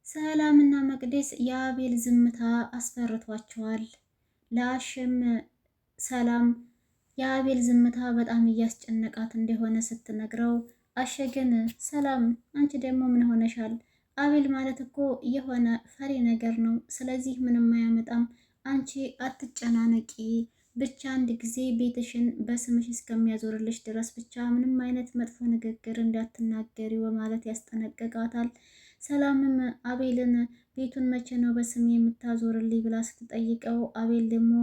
ሰላምና መቅደስ የአቤል ዝምታ አስፈርቷቸዋል። ለአሽም ሰላም የአቤል ዝምታ በጣም እያስጨነቃት እንደሆነ ስትነግረው፣ አሸ ግን ሰላም አንቺ ደግሞ ምን ሆነሻል? አቤል ማለት እኮ የሆነ ፈሪ ነገር ነው። ስለዚህ ምንም አያመጣም። አንቺ አትጨናነቂ ብቻ አንድ ጊዜ ቤትሽን በስምሽ እስከሚያዞርልሽ ድረስ ብቻ ምንም አይነት መጥፎ ንግግር እንዳትናገሪ በማለት ያስጠነቅቃታል። ሰላምም አቤልን ቤቱን መቼ ነው በስሜ የምታዞርልኝ ብላ ስትጠይቀው አቤል ደግሞ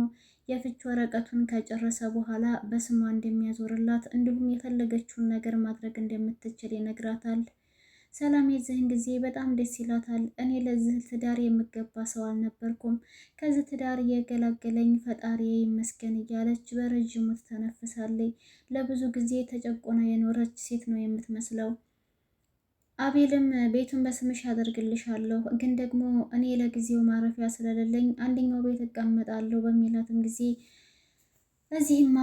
የፍች ወረቀቱን ከጨረሰ በኋላ በስሟ እንደሚያዞርላት እንዲሁም የፈለገችውን ነገር ማድረግ እንደምትችል ይነግራታል። ሰላም የዚህን ጊዜ በጣም ደስ ይላታል። እኔ ለዚህ ትዳር የምገባ ሰው አልነበርኩም፣ ከዚህ ትዳር የገላገለኝ ፈጣሪ ይመስገን እያለች በረዥሙ ትተነፍሳለች። ለብዙ ጊዜ ተጨቆና የኖረች ሴት ነው የምትመስለው። አቤልም ቤቱን በስምሽ አደርግልሻለሁ፣ ግን ደግሞ እኔ ለጊዜው ማረፊያ ስለሌለኝ አንደኛው ቤት እቀመጣለሁ በሚላትም ጊዜ እዚህማ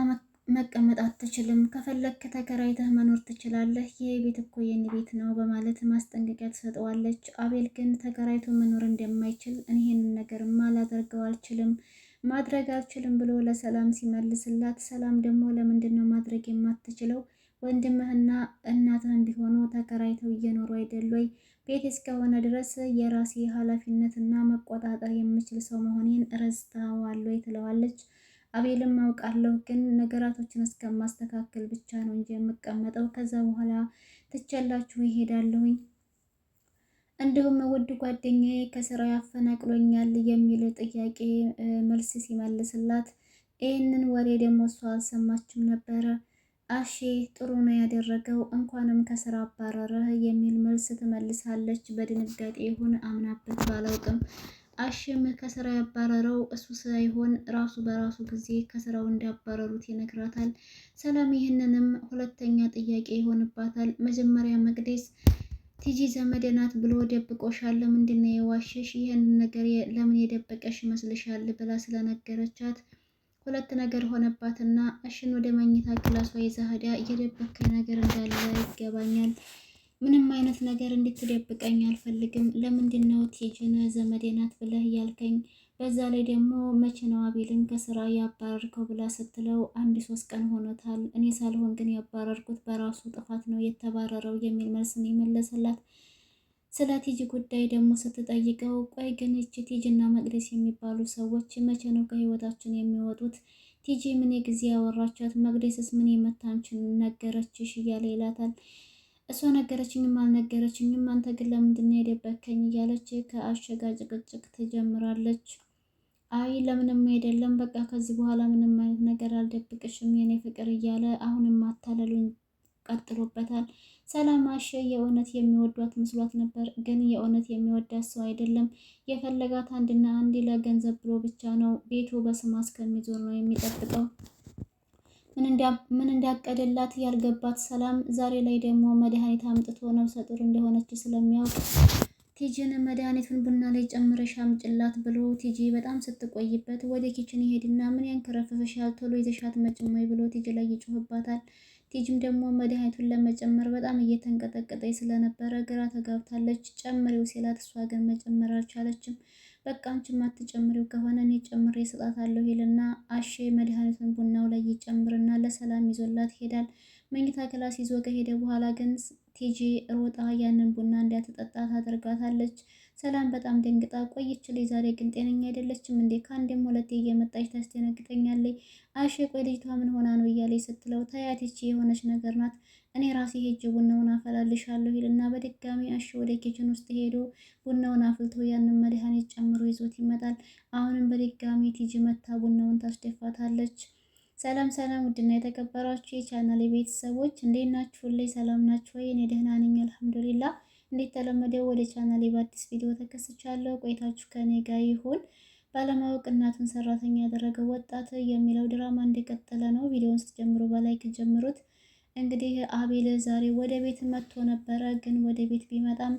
መቀመጥ አትችልም፣ ከፈለክ ተከራይተህ መኖር ትችላለህ፣ ይህ ቤት እኮ የኔ ቤት ነው በማለት ማስጠንቀቂያ ትሰጠዋለች። አቤል ግን ተከራይቶ መኖር እንደማይችል እኔ ይሄንን ነገርማ ላደርገው አልችልም፣ ማድረግ አልችልም ብሎ ለሰላም ሲመልስላት፣ ሰላም ደግሞ ለምንድን ነው ማድረግ የማትችለው? ወንድምህና እናትህ እንዲሆኑ ተከራይተው እየኖሩ አይደል ወይ? ቤት እስከሆነ ድረስ የራሴ ኃላፊነትና መቆጣጠር የምችል ሰው መሆኔን ረስተዋል ወይ ትለዋለች። አቤልም አውቃለሁ፣ ግን ነገራቶችን እስከማስተካከል ብቻ ነው እንጂ የምቀመጠው፣ ከዛ በኋላ ትቸላችሁ ይሄዳለሁኝ። እንዲሁም ውድ ጓደኛዬ ከስራ ያፈናቅሎኛል የሚል ጥያቄ መልስ ሲመልስላት፣ ይህንን ወሬ ደግሞ እሷ አልሰማችም ነበረ። አሼ ጥሩ ነው ያደረገው፣ እንኳንም ከስራ አባረረህ የሚል መልስ ትመልሳለች። በድንጋጤ ይሁን አምናበት ባላውቅም አሽም ከስራ ያባረረው እሱ ሳይሆን ራሱ በራሱ ጊዜ ከስራው እንዳባረሩት ይነግራታል። ሰላም ይህንንም ሁለተኛ ጥያቄ ይሆንባታል። መጀመሪያ መቅደስ ቲጂ ዘመዴ ናት ብሎ ደብቆሻል፣ ለምንድነው የዋሸሽ? ይህንን ነገር ለምን የደበቀሽ ይመስልሻል? ብላ ስለነገረቻት ሁለት ነገር ሆነባትና እሽን ወደ መኝታ ክላሷ ይዛ ሄዳ እየደበከኝ ነገር እንዳለ ይገባኛል። ምንም አይነት ነገር እንድትደብቀኝ አልፈልግም። ለምንድን ነው ቲጂን ዘመዴ ናት ብለህ እያልከኝ? በዛ ላይ ደግሞ መቼ ነው አቤልን ከስራ ያባረርከው ብላ ስትለው 1-3 ቀን ሆኖታል። እኔ ሳልሆን ግን ያባረርኩት በራሱ ጥፋት ነው የተባረረው የሚል መልስ ነው የመለሰላት። ስለ ቲጂ ጉዳይ ደግሞ ስትጠይቀው ቆይ ግን እቺ ቲጂና መቅደስ የሚባሉ ሰዎች መቼ ነው ከህይወታችን የሚወጡት? ቲጂ ምን ጊዜ ያወራቻት? መቅደስስ ምን የመታንችን ነገረችሽ? እያለ ይላታል። እሷ ነገረችኝም አልነገረችኝም፣ አንተ ግን ለምንድነው የደበከኝ? እያለች ከአሸጋ ጭቅጭቅ ትጀምራለች። አይ ለምንም አይደለም፣ በቃ ከዚህ በኋላ ምንም አይነት ነገር አልደብቅሽም የኔ ፍቅር እያለ አሁንም ማታለሉን ቀጥሎበታል። ሰላም አሸ የእውነት የሚወዷት መስሏት ነበር፣ ግን የእውነት የሚወዳት ሰው አይደለም። የፈለጋት አንድና አንድ ለገንዘብ ብሎ ብቻ ነው። ቤቱ በስሟ እስከሚዞር ነው የሚጠብቀው። ምን እንዲያቀደላት ያልገባት ሰላም ዛሬ ላይ ደግሞ መድኃኒት አምጥቶ ነፍሰ ጡር እንደሆነች ስለሚያውቅ ቲጂን መድኃኒቱን ቡና ላይ ጨምረሽ አምጪላት ብሎ ቲጂ በጣም ስትቆይበት ወደ ኪችን ይሄድና ምን ያንከረፍፍሻል? ቶሎ ይዘሻት መጭም ወይ ብሎ ቲጂ ላይ ይጮህባታል። ቲጂም ደግሞ መድኃኒቱን ለመጨመር በጣም እየተንቀጠቀጠች ስለነበረ ግራ ተጋብታለች። ጨምሪው ሲላት እሷ ግን መጨመር አልቻለችም። በቃ አንቺ ማትጨምሪው ከሆነ እኔ ጨምሬ እሰጣታለሁ ይልና አሼ መድኃኒቱን ቡናው ላይ ይጨምርና ለሰላም ይዞላት ይሄዳል። መኝታ ክላስ ይዞ ከሄደ በኋላ ግን ቲጂ ሮጣ ያንን ቡና እንዲያትጠጣ ታደርጋታለች። ሰላም በጣም ደንግጣ ቆይች ልጅ ዛሬ ግን ጤነኛ አይደለችም እንዴ? ከአንዴም ሁለቴ እየመጣች ታስደነግጠኛለች። አሼ ቆይ ልጅቷ ምን ሆና ነው እያለች ስትለው ታያት ይቺ የሆነች ነገር ናት፣ እኔ ራሴ ሄጄ ቡናውን አፈላልሻለሁ ይልና በድጋሚ አሼ ወደ ኪችን ውስጥ ሄዶ ቡናውን አፍልቶ ያንን መድኃኒት ጨምሮ ይዞት ይመጣል። አሁንም በድጋሚ ቲጂ መታ ቡናውን ታስደፋታለች። ሰላም ሰላም፣ ውድና የተከበራችሁ የቻናሌ ቤተሰቦች እንዴት ናችሁልኝ? ሰላም ናችሁ ወይ? እኔ ደህና ነኝ አልሐምዱሊላህ። እንዴት ተለመደው ወደ ቻናሌ በአዲስ ቪዲዮ ተከስቻለሁ። ቆይታችሁ ከኔ ጋር ይሁን። ባለማወቅ እናቱን ሰራተኛ ያደረገው ወጣት የሚለው ድራማ እንደቀጠለ ነው። ቪዲዮውን ስትጀምሩ በላይክ ጀምሩት። እንግዲህ አቤል ዛሬ ወደ ቤት መጥቶ ነበረ። ግን ወደ ቤት ቢመጣም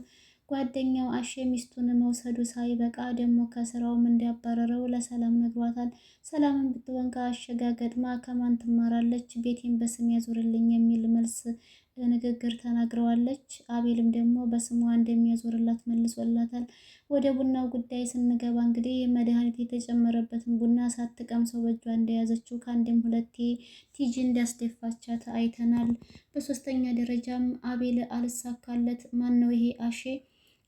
ጓደኛው አሼ ሚስቱን መውሰዱ ሳይበቃ ደግሞ ከስራውም እንዲያባረረው ለሰላም ነግሯታል። ሰላምን ብትሆን ከአሸ ጋር ገጥማ ከማን ትማራለች? ቤቴን በስም ያዞርልኝ የሚል መልስ ንግግር ተናግረዋለች። አቤልም ደግሞ በስሟ እንደሚያዞርላት መልሶላታል። ወደ ቡናው ጉዳይ ስንገባ እንግዲህ መድኃኒት የተጨመረበትን ቡና ሳትቀምሰው በእጇ እንደያዘችው ከአንድም ሁለቴ ቲጂ እንዳስደፋቻት አይተናል። በሶስተኛ ደረጃም አቤል አልሳካለት ማን ነው ይሄ አሼ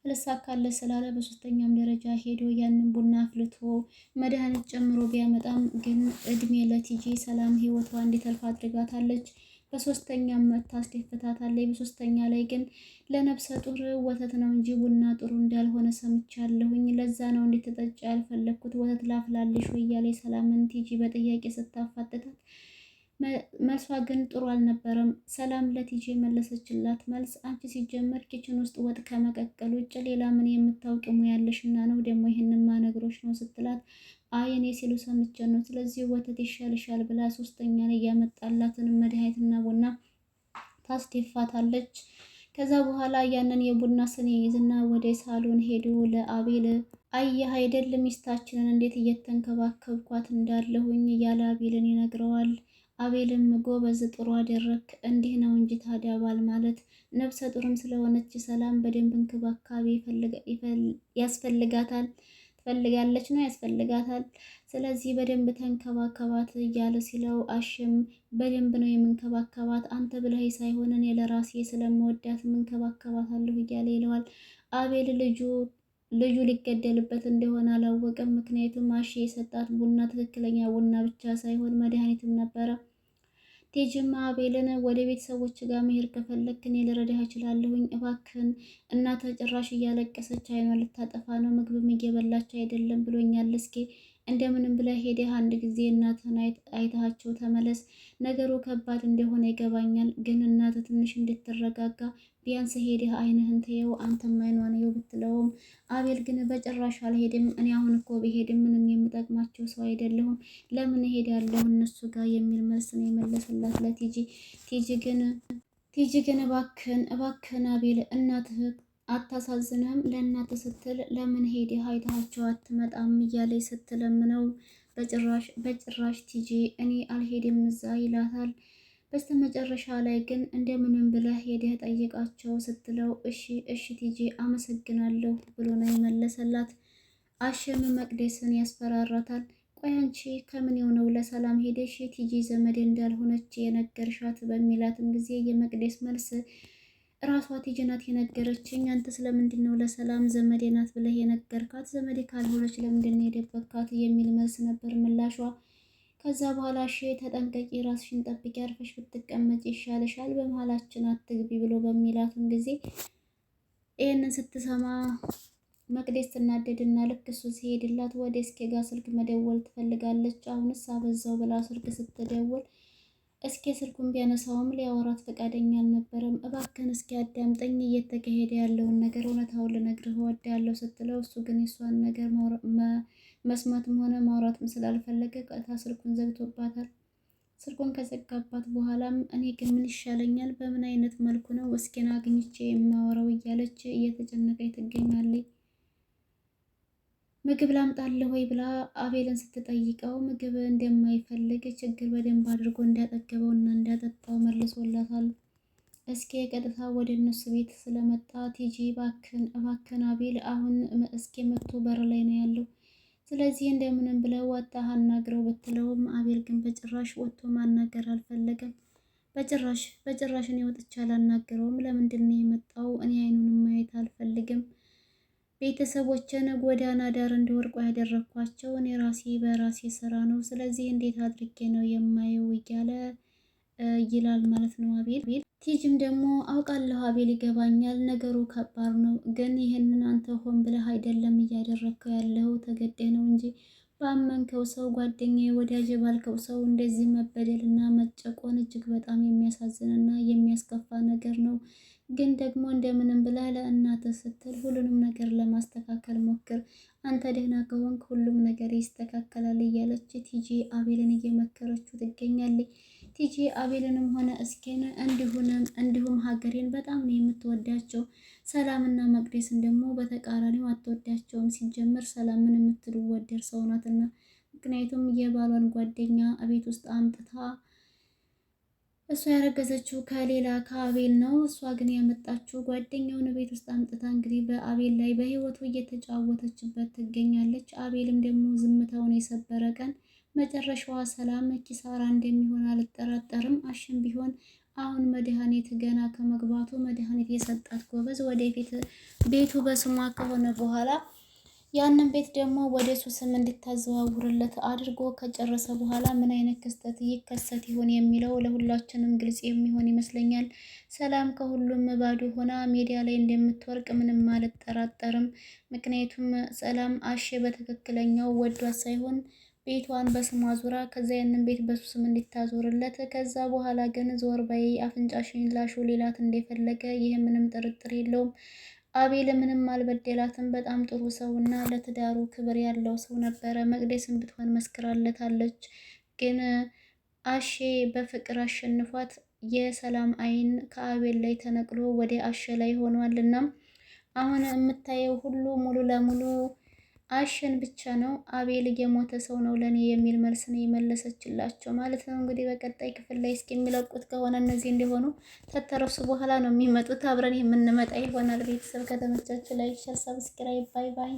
አልሳካለት ስላለ በሶስተኛም ደረጃ ሄዶ ያንን ቡና አፍልቶ መድኃኒት ጨምሮ ቢያመጣም ግን እድሜ ለቲጂ ሰላም ህይወቷ እንዲተርፍ አድርጋታለች። በሶስተኛም መታ አስደፍታታለች። በሶስተኛ ላይ ግን ለነፍሰ ጡር ወተት ነው እንጂ ቡና ጥሩ እንዳልሆነ ሰምቻለሁኝ። ለዛ ነው እንድትጠጪ ያልፈለግኩት ወተት ላፍላልሽ ወይ እያለች ሰላምን ቲጂ በጥያቄ ስታፋጥጣት መልሷ ግን ጥሩ አልነበረም። ሰላም ለቲጂ የመለሰችላት መልስ አንቺ ሲጀመር ኪችን ውስጥ ወጥ ከመቀቀል ውጭ ሌላ ምን የምታውቂ ሙያ ያለሽና ነው ደግሞ ይህንማ ነግሮች ነው ስትላት አይ እኔ ሲሉ ሰምቼ ነው፣ ስለዚህ ወተት ይሻልሻል ብላ ሶስተኛ ላይ ያመጣላትን መድኃኒትና ቡና ታስደፋታለች። ከዛ በኋላ ያንን የቡና ስኒ ይዝና ወደ ሳሎን ሄዶ ለአቤል አየህ አይደል ሚስታችንን እንዴት እየተንከባከብኳት እንዳለሁኝ እያለ አቤልን ይነግረዋል። አቤልም ጎበዝ ጥሩ አደረክ፣ እንዲህ ነው እንጂ ታዲያ ባል ማለት ነፍሰ ጡርም ስለሆነች ሰላም በደንብ እንክብካቤ ያስፈልጋታል ትፈልጋለች ነው ያስፈልጋታል። ስለዚህ በደንብ ተንከባከባት እያለ ሲለው አሽም በደንብ ነው የምንከባከባት አንተ ብለህ ሳይሆን እኔ ለራሴ ስለምወዳት ምንከባከባታለሁ እያለ ይለዋል። አቤል ልጁ ሊገደልበት እንደሆነ አላወቀም። ምክንያቱም አሽ የሰጣት ቡና ትክክለኛ ቡና ብቻ ሳይሆን መድኃኒትም ነበረ። ቲጂማ አቤልን ወደ ቤተሰቦች ጋር መሄድ ከፈለክ እኔ ልረዳህ እችላለሁኝ፣ እባክህን እናተ ጭራሽ እያለቀሰች አይኗን ልታጠፋ ነው፣ ምግብም እየበላች አይደለም ብሎኛል። እስኪ እንደምንም ብለህ ሄደህ አንድ ጊዜ እናትህን አይተሃቸው ተመለስ። ነገሩ ከባድ እንደሆነ ይገባኛል፣ ግን እናት ትንሽ እንድትረጋጋ ቢያንስ ሄደህ አይንህን ተየው፣ አንተም አይኗን የው ብትለውም አቤል ግን በጭራሽ አልሄድም፣ እኔ አሁን እኮ ብሄድም ምንም የምጠቅማቸው ሰው አይደለሁም፣ ለምን እሄዳለሁ እነሱ ጋር የሚል መልስ ነው የመለሰላት ለቲጂ። ቲጂ ግን እባክህን አቤል እናትህ አታሳዝንም? ለእናትህ ስትል ለምን ሄደህ አይተሃቸው አትመጣም? እያለች ስትለምነው በጭራሽ ቲጂ እኔ አልሄድም እዛ ይላታል። በስተመጨረሻ ላይ ግን እንደምንም ብለህ ሄደህ ጠይቃቸው ስትለው እሺ ቲጂ አመሰግናለሁ ብሎ ነው የመለሰላት። አሸም መቅደስን ያስፈራራታል። ቆይ አንቺ ከምን የሆነው ለሰላም ሄደሽ ቲጂ ዘመዴ እንዳልሆነች የነገርሻት በሚላትም ጊዜ የመቅደስ መልስ ራሷ ቲጂ ናት የነገረችኝ። አንተ ስለምንድን ነው ለሰላም ዘመዴ ናት ብለህ የነገርካት? ዘመዴ ካልሆነች ለምንድን ነው የደበካት? የሚል መልስ ነበር ምላሿ። ከዛ በኋላ እሺ ተጠንቀቂ፣ ራስሽን ጠብቂ፣ አርፈሽ ብትቀመጭ ይሻልሻል፣ በመሀላችን አትግቢ ብሎ በሚላትም ጊዜ ይህንን ስትሰማ መቅደስ ትናደድና ልክ እሱ ሲሄድላት ወደ እስኬ ጋር ስልክ መደወል ትፈልጋለች። አሁንስ አበዛው ብላ ስልክ ስትደውል እስኬ ስልኩን ቢያነሳውም ሊያወራት ፈቃደኛ አልነበረም። እባክህን እስኪ አዳምጠኝ፣ እየተካሄደ ያለውን ነገር እውነታውን ልነግርህ እወዳለሁ ስትለው እሱ ግን የሷን ነገር መስማትም ሆነ ማውራትም ስላልፈለገ ቀጥታ ስልኩን ዘግቶባታል። ስልኩን ከዘጋባት በኋላም እኔ ግን ምን ይሻለኛል፣ በምን አይነት መልኩ ነው እስኬን አግኝቼ የማወራው እያለች እየተጨነቀች ትገኛለች። ምግብ ላምጣልህ ወይ ብላ አቤልን ስትጠይቀው ምግብ እንደማይፈልግ ችግር በደንብ አድርጎ እንዳጠገበው እና እንዳጠጣው መልሶላታል። እስኪ ቀጥታ ወደ እነሱ ቤት ስለመጣ ቲጂ እባክን አቤል አሁን እስኪ መጥቶ በር ላይ ነው ያለው፣ ስለዚህ እንደምንም ብለው ወጣህ አናግረው ብትለውም አቤል ግን በጭራሽ ወጥቶ ማናገር አልፈለገም። በጭራሽ እኔ ወጥቼ አላናገረውም፣ ለምንድን ነው የመጣው? እኔ አይኑንም ማየት አልፈልግም፣ ቤተሰቦችን ጎዳና ዳር እንዲወርቁ ያደረኳቸው እኔ በራሴ ስራ ነው፣ ስለዚህ እንዴት አድርጌ ነው የማየው እያለ ይላል ማለት ነው አቤል። ቲጂም ደግሞ አውቃለሁ አቤል ይገባኛል፣ ነገሩ ከባድ ነው፣ ግን ይህንን አንተ ሆን ብለህ አይደለም እያደረግከው ያለው ተገደ ነው እንጂ ባመንከው ሰው ጓደኛዬ ወዳጅ ባልከው ሰው እንደዚህ መበደልና መጨቆን እጅግ በጣም የሚያሳዝንና የሚያስከፋ ነገር ነው። ግን ደግሞ እንደምንም ብላ ለእናትህ ስትል ሁሉንም ነገር ለማስተካከል ሞክር፣ አንተ ደህና ከሆንክ ሁሉም ነገር ይስተካከላል እያለች ቲጂ አቤልን እየመከረችው ትገኛለች። ቲጂ አቤልንም ሆነ እስኬን እንዲሁም ሀገሬን በጣም ነው የምትወዳቸው። ሰላምና መቅደስን ደግሞ በተቃራኒው አትወዳቸውም። ሲጀመር ሰላምን የምትወደድ ሰው ናትና፣ ምክንያቱም የባሏን ጓደኛ ቤት ውስጥ አምጥታ እሷ ያረገዘችው ከሌላ ከአቤል ነው። እሷ ግን ያመጣችው ጓደኛውን ቤት ውስጥ አምጥታ እንግዲህ በአቤል ላይ በህይወቱ እየተጫወተችበት ትገኛለች። አቤልም ደግሞ ዝምታውን የሰበረ ቀን መጨረሻዋ ሰላም ኪሳራ እንደሚሆን አልጠራጠርም። አሽም ቢሆን አሁን መድኃኒት ገና ከመግባቱ መድኃኒት የሰጣት ጎበዝ ወደፊት ቤቱ በስሟ ከሆነ በኋላ ያንን ቤት ደግሞ ወደ እሱ ስም እንድታዘዋውርለት አድርጎ ከጨረሰ በኋላ ምን አይነት ክስተት ይከሰት ይሆን የሚለው ለሁላችንም ግልጽ የሚሆን ይመስለኛል። ሰላም ከሁሉም ባዶ ሆና ሜዲያ ላይ እንደምትወርቅ ምንም አልጠራጠርም። ምክንያቱም ሰላም አሼ በትክክለኛው ወዷት ሳይሆን ቤቷን በስሟ ዙራ ከዛ ያንን ቤት በሱ ስም እንድታዞርለት ከዛ በኋላ ግን ዞር በይ አፍንጫሽን ላሹ ሌላት እንደፈለገ ይህ ምንም ጥርጥር የለውም። አቤል ምንም አልበደላትም። በጣም ጥሩ ሰው እና ለትዳሩ ክብር ያለው ሰው ነበረ። መቅደስን ብትሆን መስክራለታለች። ግን አሼ በፍቅር አሸንፏት የሰላም አይን ከአቤል ላይ ተነቅሎ ወደ አሼ ላይ ሆኗል። እና አሁን የምታየው ሁሉ ሙሉ ለሙሉ አሸን ብቻ ነው። አቤል የሞተ ሰው ነው ለኔ የሚል መልስ ነው የመለሰችላቸው ማለት ነው። እንግዲህ በቀጣይ ክፍል ላይ እስኪ የሚለቁት ከሆነ እነዚህ እንደሆኑ ተተረሱ በኋላ ነው የሚመጡት። አብረን የምንመጣ ይሆናል። ቤተሰብ ከተመቻችሁ ላይክ፣ ሸር፣ ሰብስክራይብ። ባይ ባይ።